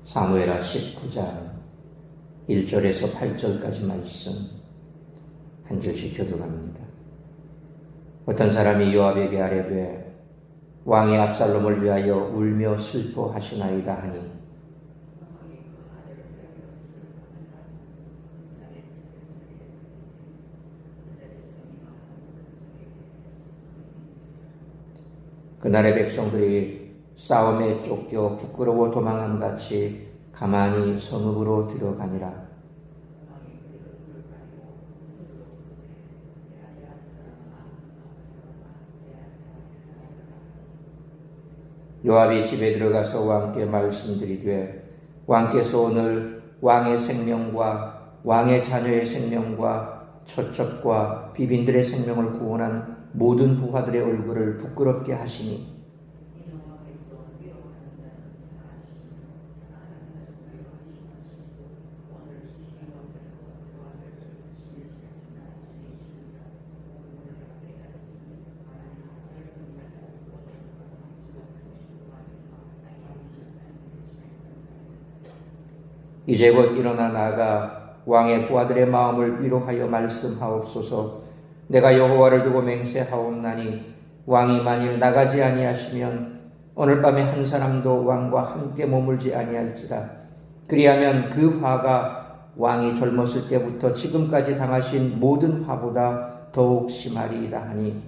사무엘하 19장 1절에서 8절까지 말씀 한 절씩 교독합니다. 어떤 사람이 요압에게 아뢰되 왕이 압살롬을 위하여 울며 슬퍼하시나이다 하니 그날의 백성들이 싸움에 쫓겨 부끄러워 도망함 같이 가만히 성읍으로 들어가니라. 요압이 집에 들어가서 왕께 말씀드리되 왕께서 오늘 왕의 생명과 왕의 자녀의 생명과 처첩과 비빈들의 생명을 구원한 모든 부하들의 얼굴을 부끄럽게 하시니 이제 곧 일어나 나아가 왕의 부하들의 마음을 위로하여 말씀하옵소서. 내가 여호와를 두고 맹세하옵나니 왕이 만일 나가지 아니하시면 오늘 밤에 한 사람도 왕과 함께 머물지 아니할지라. 그리하면 그 화가 왕이 젊었을 때부터 지금까지 당하신 모든 화보다 더욱 심하리이다 하니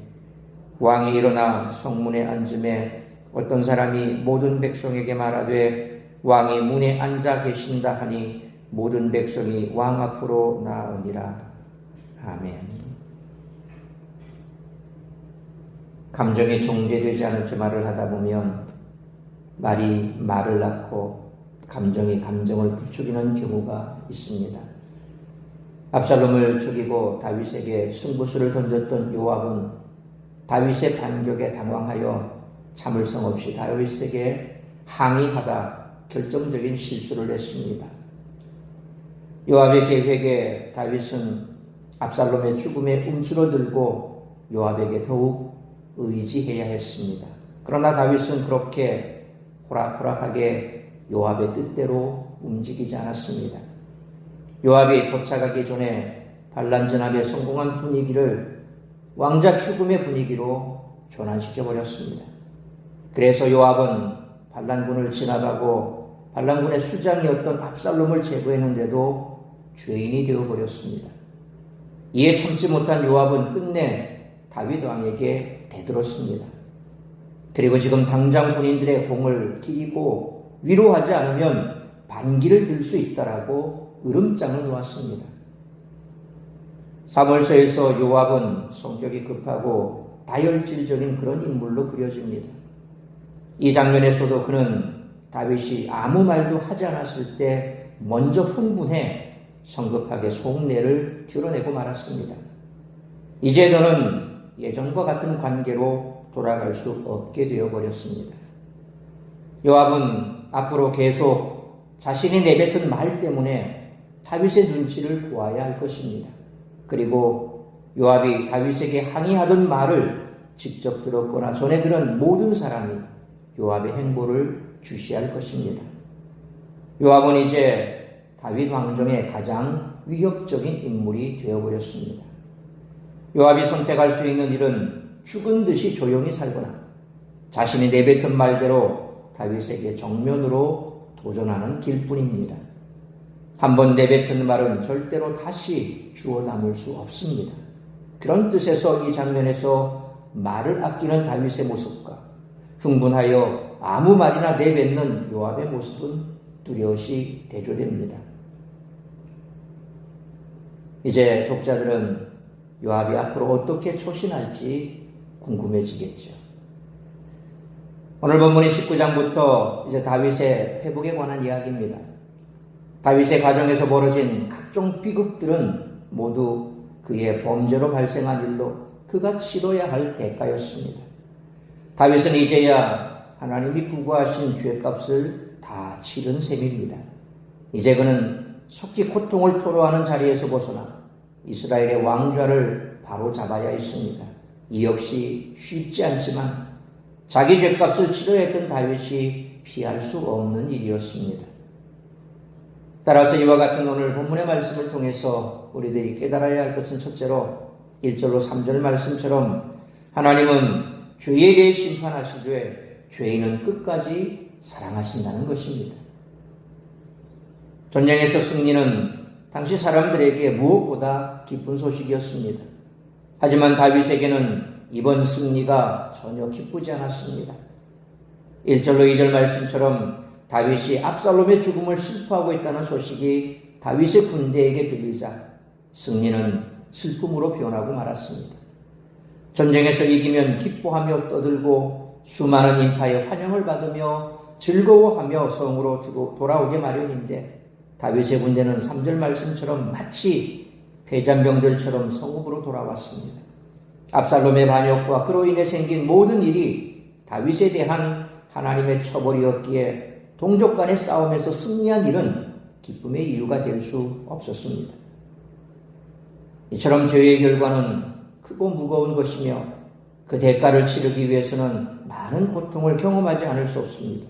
왕이 일어나 성문에 앉음에 어떤 사람이 모든 백성에게 말하되 왕이 문에 앉아 계신다 하니 모든 백성이 왕 앞으로 나으니라. 아멘. 감정이 정제되지 않은 채 말을 하다 보면 말이 말을 낳고 감정이 감정을 부추기는 경우가 있습니다. 압살롬을 죽이고 다윗에게 승부수를 던졌던 요압은 다윗의 반격에 당황하여 참을성 없이 다윗에게 항의하다 결정적인 실수를 했습니다. 요압의 계획에 다윗은 압살롬의 죽음에 움츠러들고 요압에게 더욱 의지해야 했습니다. 그러나 다윗은 그렇게 호락호락하게 요압의 뜻대로 움직이지 않았습니다. 요압이 도착하기 전에 반란전압에 성공한 분위기를 왕자 죽음의 분위기로 전환시켜버렸습니다. 그래서 요압은 반란군을 지나가고 반란군의 수장이었던 압살롬을 제거했는데도 죄인이 되어버렸습니다. 이에 참지 못한 요압은 끝내 다윗 왕에게 대들었습니다. 그리고 지금 당장 군인들의 공을 기리고 위로하지 않으면 반기를 들 수 있다라고 으름장을 놓았습니다. 사무엘서에서 요압은 성격이 급하고 다혈질적인 그런 인물로 그려집니다. 이 장면에서도 그는 다윗이 아무 말도 하지 않았을 때 먼저 흥분해 성급하게 속내를 드러내고 말았습니다. 이제 저는 예전과 같은 관계로 돌아갈 수 없게 되어버렸습니다. 요압은 앞으로 계속 자신이 내뱉은 말 때문에 다윗의 눈치를 보아야 할 것입니다. 그리고 요압이 다윗에게 항의하던 말을 직접 들었거나 전해 들은 모든 사람이 요압의 행보를 주시할 것입니다. 요압은 이제 다윗 왕정의 가장 위협적인 인물이 되어버렸습니다. 요압이 선택할 수 있는 일은 죽은 듯이 조용히 살거나 자신이 내뱉은 말대로 다윗에게 정면으로 도전하는 길뿐입니다. 한번 내뱉은 말은 절대로 다시 주워 담을 수 없습니다. 그런 뜻에서 이 장면에서 말을 아끼는 다윗의 모습과 흥분하여 아무 말이나 내뱉는 요압의 모습은 뚜렷이 대조됩니다. 이제 독자들은 요압이 앞으로 어떻게 초신할지 궁금해지겠죠. 오늘 본문의 19장부터 이제 다윗의 회복에 관한 이야기입니다. 다윗의 가정에서 벌어진 각종 비극들은 모두 그의 범죄로 발생한 일로 그가 치러야 할 대가였습니다. 다윗은 이제야 하나님이 부과하신 죄값을 다 치른 셈입니다. 이제 그는 속히 고통을 토로하는 자리에서 벗어나 이스라엘의 왕좌를 바로 잡아야 했습니다. 이 역시 쉽지 않지만 자기 죄값을 치러야 했던 다윗이 피할 수 없는 일이었습니다. 따라서 이와 같은 오늘 본문의 말씀을 통해서 우리들이 깨달아야 할 것은 첫째로 1절로 3절 말씀처럼 하나님은 죄에 대해 심판하시되 죄인은 끝까지 사랑하신다는 것입니다. 전쟁에서 승리는 당시 사람들에게 무엇보다 기쁜 소식이었습니다. 하지만 다윗에게는 이번 승리가 전혀 기쁘지 않았습니다. 1절로 2절 말씀처럼 다윗이 압살롬의 죽음을 슬퍼하고 있다는 소식이 다윗의 군대에게 들리자 승리는 슬픔으로 변하고 말았습니다. 전쟁에서 이기면 기뻐하며 떠들고 수많은 인파의 환영을 받으며 즐거워하며 성으로 돌아오게 마련인데 다윗의 군대는 3절 말씀처럼 마치 패잔병들처럼 성읍으로 돌아왔습니다. 압살롬의 반역과 그로 인해 생긴 모든 일이 다윗에 대한 하나님의 처벌이었기에 동족 간의 싸움에서 승리한 일은 기쁨의 이유가 될 수 없었습니다. 이처럼 죄의 결과는 크고 무거운 것이며 그 대가를 치르기 위해서는 많은 고통을 경험하지 않을 수 없습니다.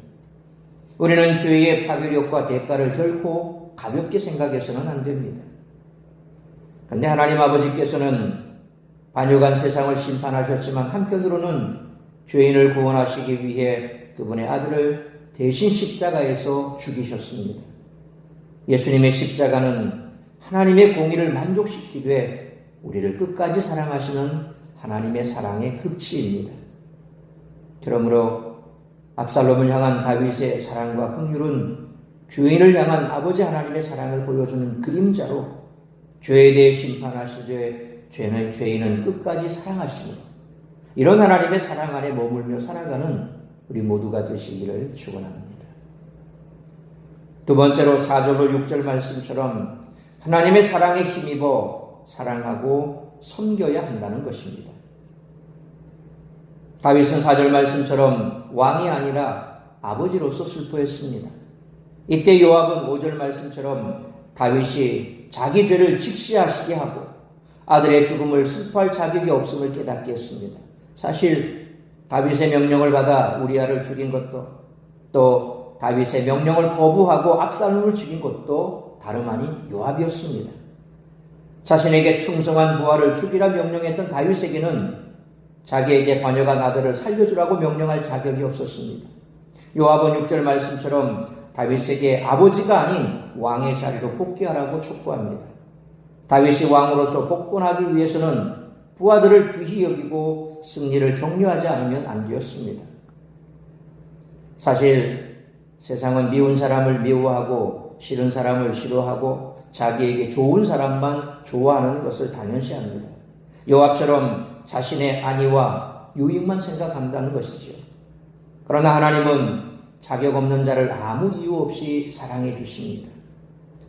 우리는 죄의 파괴력과 대가를 결코 가볍게 생각해서는 안 됩니다. 그런데 하나님 아버지께서는 반역한 세상을 심판하셨지만 한편으로는 죄인을 구원하시기 위해 그분의 아들을 대신 십자가에서 죽이셨습니다. 예수님의 십자가는 하나님의 공의를 만족시키되 우리를 끝까지 사랑하시는 하나님의 사랑의 극치입니다. 그러므로 압살롬을 향한 다윗의 사랑과 긍휼은 죄인을 향한 아버지 하나님의 사랑을 보여주는 그림자로 죄에 대해 심판하시되 죄인은 끝까지 사랑하시며 이런 하나님의 사랑 안에 머물며 살아가는 우리 모두가 되시기를 축원합니다. 두 번째로 4절로 6절 말씀처럼 하나님의 사랑에 힘입어 사랑하고 섬겨야 한다는 것입니다. 다윗은 4절 말씀처럼 왕이 아니라 아버지로서 슬퍼했습니다. 이때 요압은 5절 말씀처럼 다윗이 자기 죄를 직시하시게 하고 아들의 죽음을 슬퍼할 자격이 없음을 깨닫게 했습니다. 사실 다윗의 명령을 받아 우리아를 죽인 것도 또 다윗의 명령을 거부하고 압살롬을 죽인 것도 다름 아닌 요압이었습니다. 자신에게 충성한 부하를 죽이라 명령했던 다윗에게는 자기에게 반역한 아들을 살려주라고 명령할 자격이 없었습니다. 요압은 6절 말씀처럼 다윗에게 아버지가 아닌 왕의 자리로 복귀하라고 촉구합니다. 다윗이 왕으로서 복권하기 위해서는 부하들을 귀히 여기고 승리를 격려하지 않으면 안 되었습니다. 사실 세상은 미운 사람을 미워하고 싫은 사람을 싫어하고 자기에게 좋은 사람만 좋아하는 것을 당연시합니다. 요압처럼 자신의 안위와 유익만 생각한다는 것이지요. 그러나 하나님은 자격 없는 자를 아무 이유 없이 사랑해 주십니다.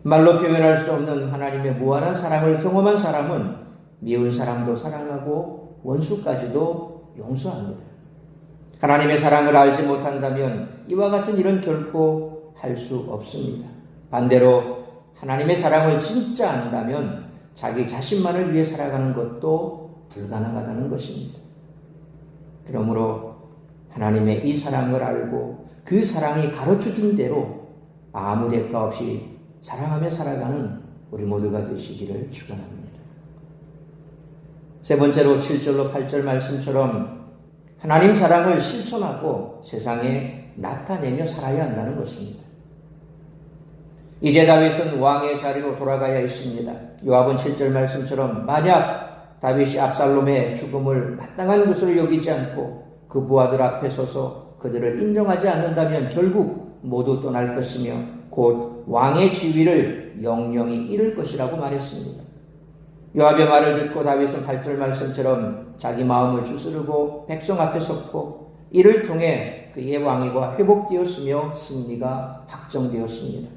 말로 표현할 수 없는 하나님의 무한한 사랑을 경험한 사람은 미운 사람도 사랑하고 원수까지도 용서합니다. 하나님의 사랑을 알지 못한다면 이와 같은 일은 결코 할 수 없습니다. 반대로 하나님의 사랑을 진짜 안다면 자기 자신만을 위해 살아가는 것도 불가능하다는 것입니다. 그러므로 하나님의 이 사랑을 알고 그 사랑이 가르쳐준 대로 아무 대가 없이 사랑하며 살아가는 우리 모두가 되시기를 축원합니다. 세 번째로 7절로 8절 말씀처럼 하나님 사랑을 실천하고 세상에 나타내며 살아야 한다는 것입니다. 이제 다윗은 왕의 자리로 돌아가야 했습니다. 요압은 7절 말씀처럼 만약 다윗이 압살롬의 죽음을 마땅한 것으로 여기지 않고 그 부하들 앞에 서서 그들을 인정하지 않는다면 결국 모두 떠날 것이며 곧 왕의 지위를 영영히 잃을 것이라고 말했습니다. 요압의 말을 듣고 다윗은 8절 말씀처럼 자기 마음을 추스르고 백성 앞에 섰고 이를 통해 그의 왕위가 회복되었으며 승리가 확정되었습니다.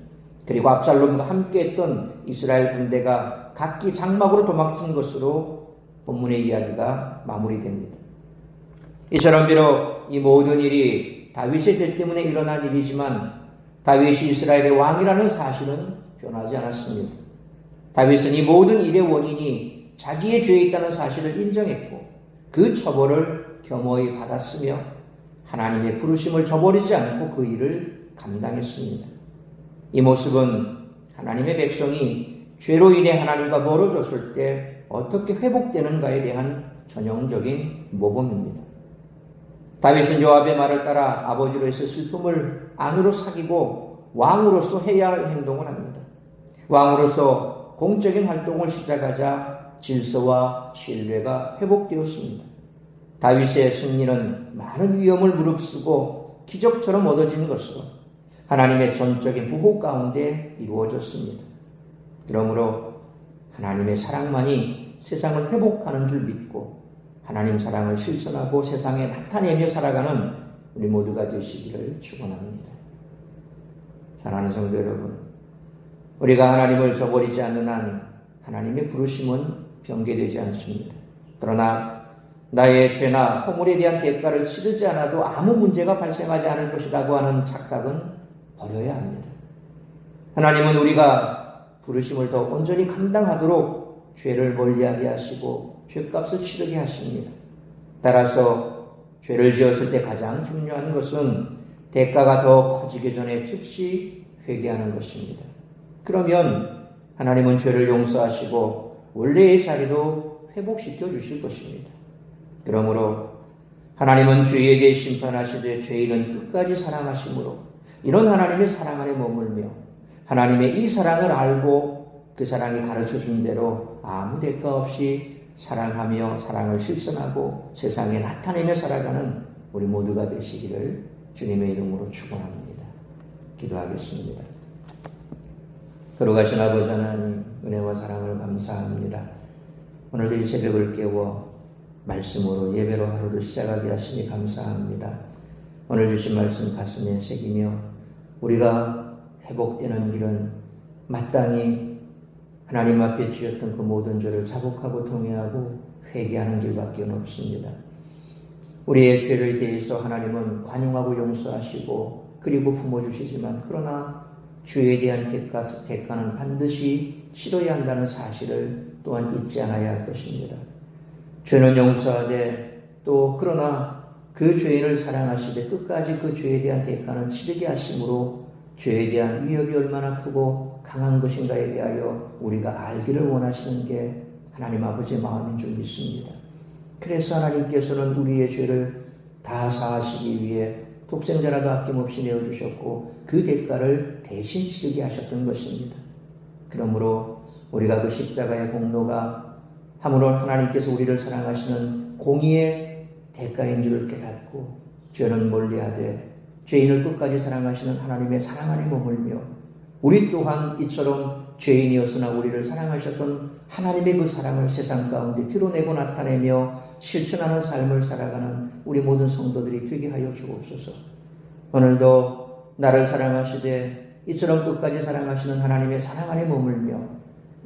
그리고 압살롬과 함께했던 이스라엘 군대가 각기 장막으로 도망친 것으로 본문의 이야기가 마무리됩니다. 이처럼 비록 이 모든 일이 다윗의 죄 때문에 일어난 일이지만 다윗이 이스라엘의 왕이라는 사실은 변하지 않았습니다. 다윗은 이 모든 일의 원인이 자기의 죄에 있다는 사실을 인정했고 그 처벌을 겸허히 받았으며 하나님의 부르심을 저버리지 않고 그 일을 감당했습니다. 이 모습은 하나님의 백성이 죄로 인해 하나님과 멀어졌을 때 어떻게 회복되는가에 대한 전형적인 모범입니다. 다윗은 요압의 말을 따라 아버지로서의 슬픔을 안으로 사귀고 왕으로서 해야 할 행동을 합니다. 왕으로서 공적인 활동을 시작하자 질서와 신뢰가 회복되었습니다. 다윗의 승리는 많은 위험을 무릅쓰고 기적처럼 얻어진 것으로 하나님의 전적인 보호 가운데 이루어졌습니다. 그러므로 하나님의 사랑만이 세상을 회복하는 줄 믿고 하나님 사랑을 실천하고 세상에 나타내며 살아가는 우리 모두가 되시기를 축원합니다. 사랑하는 성도 여러분, 우리가 하나님을 저버리지 않는 한 하나님의 부르심은 변개되지 않습니다. 그러나 나의 죄나 허물에 대한 대가를 치르지 않아도 아무 문제가 발생하지 않을 것이라고 하는 착각은 버려야 합니다. 하나님은 우리가 부르심을 더 온전히 감당하도록 죄를 멀리하게 하시고 죄값을 치르게 하십니다. 따라서 죄를 지었을 때 가장 중요한 것은 대가가 더 커지기 전에 즉시 회개하는 것입니다. 그러면 하나님은 죄를 용서하시고 원래의 자리로 회복시켜 주실 것입니다. 그러므로 하나님은 죄에 대해 심판하시되 죄인은 끝까지 사랑하심으로 이런 하나님의 사랑 안에 머물며 하나님의 이 사랑을 알고 그 사랑이 가르쳐준 대로 아무 대가 없이 사랑하며 사랑을 실천하고 세상에 나타내며 살아가는 우리 모두가 되시기를 주님의 이름으로 축원합니다. 기도하겠습니다. 거룩하신 아버지 하나님, 은혜와 사랑을 감사합니다. 오늘도 이 새벽을 깨워 말씀으로 예배로 하루를 시작하게 하시니 감사합니다. 오늘 주신 말씀 가슴에 새기며 우리가 회복되는 길은 마땅히 하나님 앞에 지었던 그 모든 죄를 자복하고 통회하고 회개하는 길밖에 없습니다. 우리의 죄를 대해서 하나님은 관용하고 용서하시고 그리고 품어주시지만 그러나 죄에 대한 대가는 반드시 치러야 한다는 사실을 또한 잊지 않아야 할 것입니다. 죄는 용서하되 또 그러나 그 죄인을 사랑하시되 끝까지 그 죄에 대한 대가는 치르게 하심으로 죄에 대한 위협이 얼마나 크고 강한 것인가에 대하여 우리가 알기를 원하시는 게 하나님 아버지의 마음인 줄 믿습니다. 그래서 하나님께서는 우리의 죄를 다 사하시기 위해 독생자라도 아낌없이 내어주셨고 그 대가를 대신 치르게 하셨던 것입니다. 그러므로 우리가 그 십자가의 공로가 함으로 하나님께서 우리를 사랑하시는 공의의 대가인 줄 깨닫고 죄는 멀리하되 죄인을 끝까지 사랑하시는 하나님의 사랑 안에 머물며 우리 또한 이처럼 죄인이었으나 우리를 사랑하셨던 하나님의 그 사랑을 세상 가운데 드러내고 나타내며 실천하는 삶을 살아가는 우리 모든 성도들이 되게 하여 주옵소서. 오늘도 나를 사랑하시되 이처럼 끝까지 사랑하시는 하나님의 사랑 안에 머물며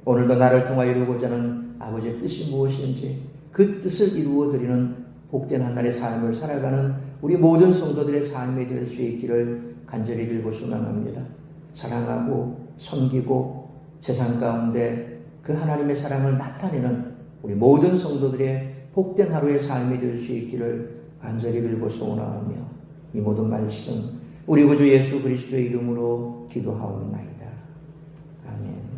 오늘도 나를 통하여 이루고자 하는 아버지의 뜻이 무엇인지 그 뜻을 이루어드리는 복된 한날의 삶을 살아가는 우리 모든 성도들의 삶이 될 수 있기를 간절히 빌고 소망합니다. 사랑하고 섬기고 세상 가운데 그 하나님의 사랑을 나타내는 우리 모든 성도들의 복된 하루의 삶이 될 수 있기를 간절히 빌고 소원하며 이 모든 말씀 우리 구주 예수 그리스도의 이름으로 기도하옵나이다. 아멘.